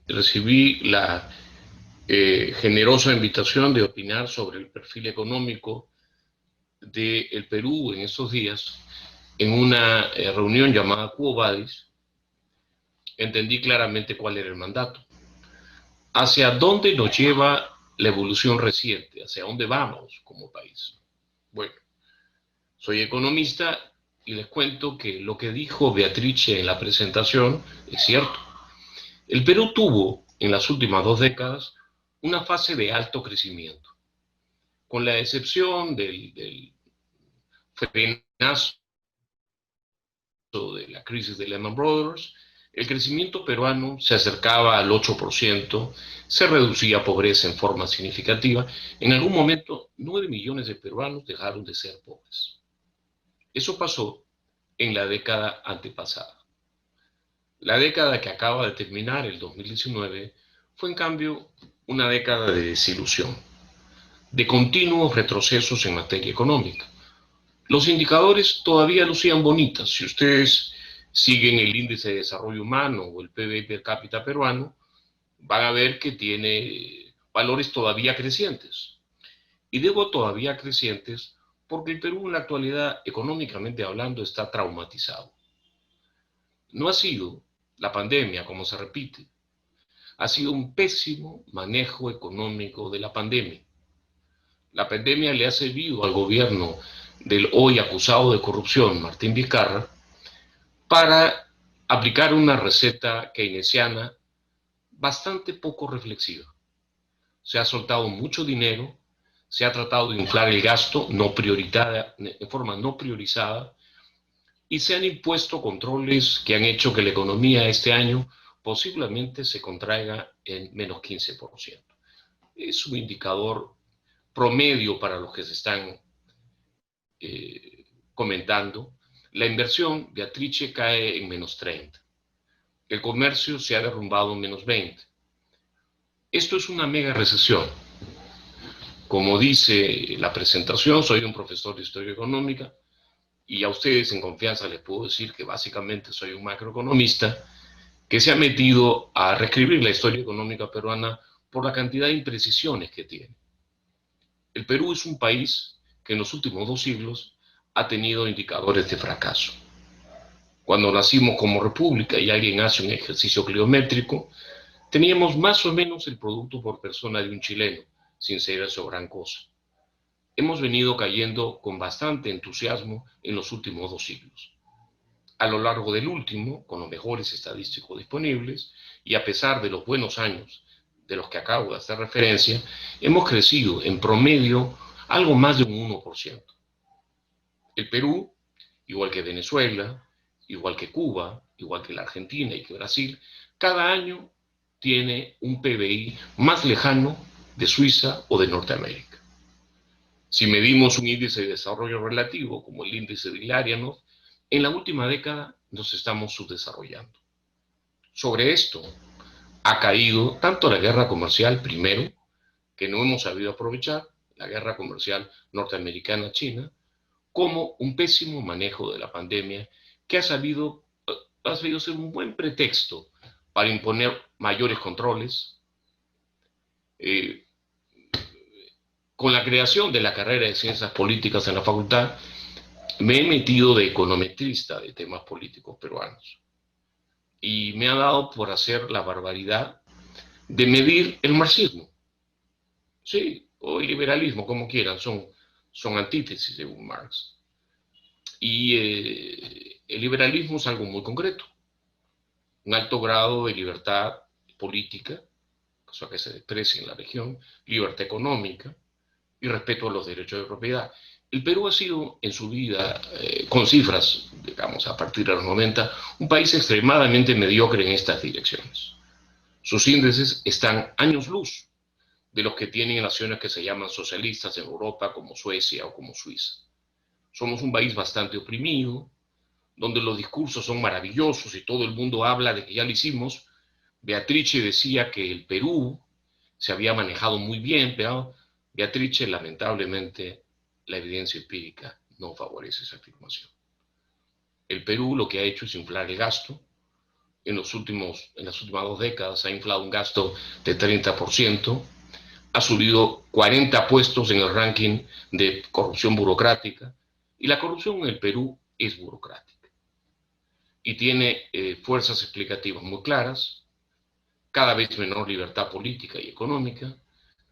recibí la generosa invitación de opinar sobre el perfil económico del Perú en estos días, en una reunión llamada Quo Vadis, entendí claramente cuál era el mandato. ¿Hacia dónde nos lleva la evolución reciente? ¿Hacia dónde vamos como país? Bueno, soy economista y les cuento que lo que dijo Beatrice en la presentación es cierto. El Perú tuvo en las últimas 2 décadas una fase de alto crecimiento, con la excepción del frenazo de la crisis de Lehman Brothers. El crecimiento peruano se acercaba al 8%, se reducía pobreza en forma significativa. En algún momento, 9 millones de peruanos dejaron de ser pobres. Eso pasó en la década antepasada. La década que acaba de terminar, el 2019, fue en cambio una década de desilusión, de continuos retrocesos en materia económica. Los indicadores todavía lucían bonitas. Si ustedes siguen el índice de desarrollo humano o el PBI per cápita peruano, van a ver que tiene valores todavía crecientes. Y digo todavía crecientes porque el Perú en la actualidad, económicamente hablando, está traumatizado. No ha sido la pandemia, como se repite, ha sido un pésimo manejo económico de la pandemia. La pandemia le ha servido al gobierno del hoy acusado de corrupción, Martín Vizcarra, para aplicar una receta keynesiana bastante poco reflexiva. Se ha soltado mucho dinero, se ha tratado de inflar el gasto en forma no priorizada, y se han impuesto controles que han hecho que la economía este año posiblemente se contraiga en menos 15%. Es un indicador promedio para los que se están comentando. La inversión, Beatrice, cae en menos 30. El comercio se ha derrumbado en menos 20. Esto es una mega recesión. Como dice la presentación, soy un profesor de historia económica y a ustedes en confianza les puedo decir que básicamente soy un macroeconomista que se ha metido a reescribir la historia económica peruana por la cantidad de imprecisiones que tiene. El Perú es un país que en los últimos 2 siglos ha tenido indicadores de fracaso. Cuando nacimos como república y alguien hace un ejercicio cliométrico, teníamos más o menos el producto por persona de un chileno, sin ser eso gran cosa. Hemos venido cayendo con bastante entusiasmo en los últimos 2 siglos. A lo largo del último, con los mejores estadísticos disponibles, y a pesar de los buenos años de los que acabo de hacer referencia, hemos crecido en promedio algo más de un 1%. El Perú, igual que Venezuela, igual que Cuba, igual que la Argentina y que Brasil, cada año tiene un PBI más lejano de Suiza o de Norteamérica. Si medimos un índice de desarrollo relativo, como el índice de Ilariano, en la última década nos estamos subdesarrollando. Sobre esto ha caído tanto la guerra comercial primero, que no hemos sabido aprovechar, la guerra comercial norteamericana-china, como un pésimo manejo de la pandemia que ha sabido ser un buen pretexto para imponer mayores controles. Con la creación de la carrera de Ciencias Políticas en la facultad, me he metido de econometrista de temas políticos peruanos y me ha dado por hacer la barbaridad de medir el marxismo. Sí, o el liberalismo, como quieran, son antítesis según Marx. Y el liberalismo es algo muy concreto, un alto grado de libertad política, o sea, que se exprese en la región, libertad económica y respeto a los derechos de propiedad. El Perú ha sido en su vida, con cifras, digamos, a partir de los 90, un país extremadamente mediocre en estas direcciones. Sus índices están años luz de los que tienen naciones que se llaman socialistas en Europa, como Suecia o como Suiza. Somos un país bastante oprimido, donde los discursos son maravillosos y todo el mundo habla de que ya lo hicimos. Beatrice decía que el Perú se había manejado muy bien, pero Beatrice, lamentablemente, la evidencia empírica no favorece esa afirmación. El Perú lo que ha hecho es inflar el gasto, en las últimas 2 décadas ha inflado un gasto de 30%, ha subido 40 puestos en el ranking de corrupción burocrática, y la corrupción en el Perú es burocrática. Y tiene fuerzas explicativas muy claras: cada vez menor libertad política y económica,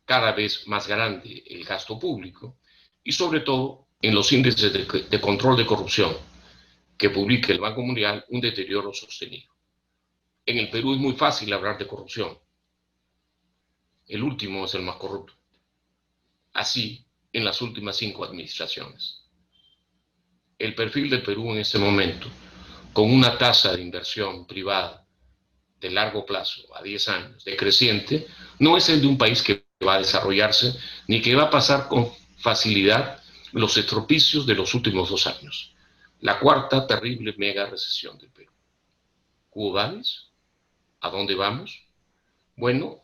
cada vez más grande el gasto público, y sobre todo en los índices de control de corrupción que publica el Banco Mundial, un deterioro sostenido. En el Perú es muy fácil hablar de corrupción. El último es el más corrupto. Así, en las últimas 5 administraciones. El perfil del Perú en este momento, con una tasa de inversión privada de largo plazo, a 10 años, decreciente, no es el de un país que va a desarrollarse ni que va a pasar con facilidad los estropicios de los últimos 2 años. La cuarta terrible mega recesión del Perú. ¿Quo vadis? ¿A dónde vamos? Bueno,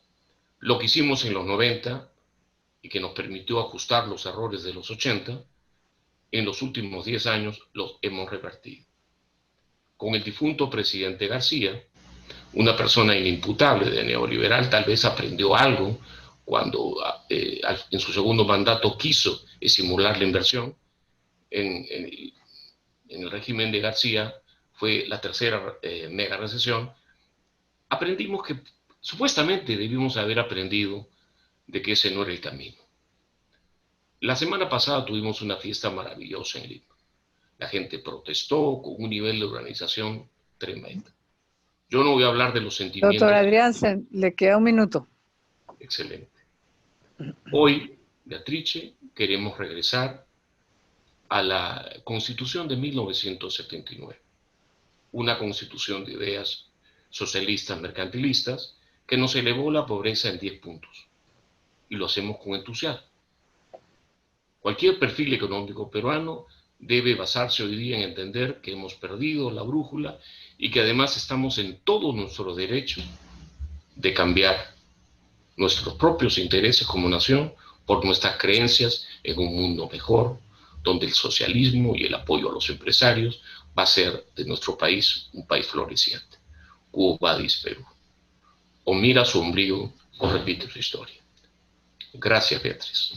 lo que hicimos en los 90 y que nos permitió ajustar los errores de los 80, en los últimos 10 años los hemos revertido. Con el difunto presidente García, una persona inimputable de neoliberal, tal vez aprendió algo cuando en su segundo mandato quiso estimular la inversión. En el régimen de García fue la tercera mega recesión. Aprendimos que supuestamente debimos haber aprendido de que ese no era el camino. La semana pasada tuvimos una fiesta maravillosa en Lima. La gente protestó con un nivel de organización tremendo. Yo no voy a hablar de los Doctor sentimientos. Adrián, le queda un minuto. Excelente. Hoy, Beatrice, queremos regresar a la Constitución de 1979, una constitución de ideas socialistas mercantilistas que nos elevó la pobreza en 10 puntos, y lo hacemos con entusiasmo. Cualquier perfil económico peruano debe basarse hoy día en entender que hemos perdido la brújula y que además estamos en todo nuestro derecho de cambiar nuestros propios intereses como nación por nuestras creencias en un mundo mejor, donde el socialismo y el apoyo a los empresarios va a ser de nuestro país un país floreciente. Quo vadis, Perú. O mira su ombligo o repite su historia. Gracias, Beatriz.